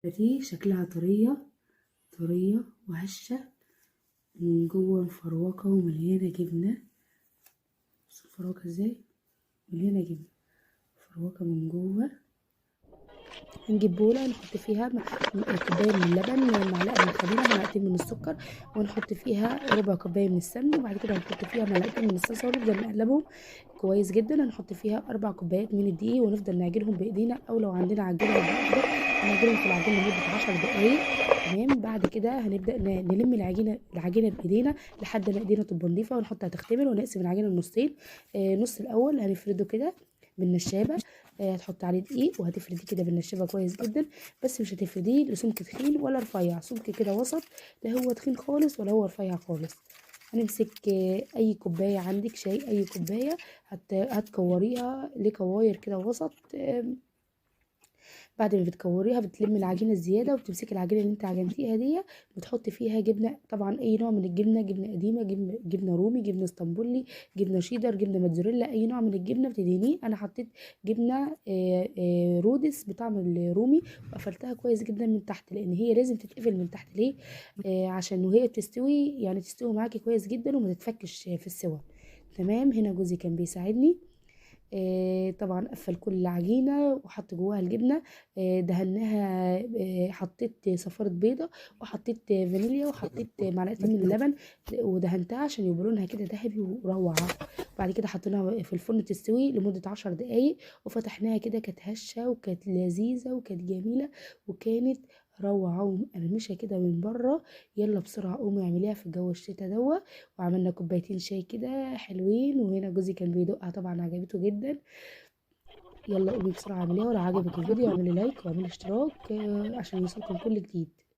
دي شكلها طرية وهشة من جوه، مفروكة ومليانة جبنة. بصوا مفروكة ازاي، مليانة جبنة مفروكة من جوه. هنجيب بولة نحط فيها كوباية من اللبن، معلقة من الخميرة، معلقتين من السكر، ونحط فيها ربع كوباية من السمن، وبعد كده هنحط فيها معلقتين من الصلصة ونفضل نقلبهم كويس جدا. هنحط فيها 4 كوبايات من الدقيق ونفضل نعجنهم بايدينا، او لو عندنا عجينة هيبقى افضل. هنعجنهم في العجين لمدة 10 دقايق. تمام. بعد كده هنبدأ نلم العجينة بايدينا لحد ما ايدينا تبقى نضيفة، ونحطها تختمر، ونقسم العجينة لنصين. نص الاول هنفرده كده بالنشابة. هتحط عليه دقيق وهتفرديه كده بالنشابه كويس جدا، بس مش هتفرديه لسمك تخين ولا رفيع، سمك كده وسط، لا هو تخين خالص ولا هو رفيع خالص. هنمسك اي كوبايه عندك شاي، اي كوبايه هتكوريها لكواير كده وسط. بعد ما بتكوريها بتلمي العجينه الزياده، وبتمسكي العجينه اللي انت عجنتيها دي، بتحطي فيها جبنه، طبعا اي نوع من الجبنه، جبنه قديمه، جبنه رومي، جبنه اسطنبولي، جبنه شيدر، جبنه موتزاريلا، اي نوع من الجبنه بتدهنيه. انا حطيت جبنه رودس بطعم الرومي، وقفلتها كويس جدا من تحت، لان هي لازم تتقفل من تحت. ليه؟ عشان وهي بتستوي يعني تستوي معاكي كويس جدا وما تتفكش في السوا. تمام. هنا جوزي كان بيساعدني. طبعا قفل كل العجينة وحط جواها الجبنة. دهناها. حطيت صفارة بيضة، وحطيت فانيليا، وحطيت معلقتين من اللبن، ودهنتها عشان يبقى لونها كده ذهبي وروعة. بعد كده حطيناها في الفرن تستوي لمدة 10 دقايق، وفتحناها كده، كانت هشة وكانت لذيذة وكانت جميلة وكانت روعة ومقرمشة كده من بره. يلا بسرعة قومي اعمليها في جو الشتا دوا. وعملنا كوبايتين شاي كده حلوين، وهنا جوزي كان بيدوقها، طبعا عجبته جدا. يلا قومي بسرعة اعمليها، ولو عجبك الفيديو اعملي لايك واعملي اشتراك عشان يوصلكم كل جديد.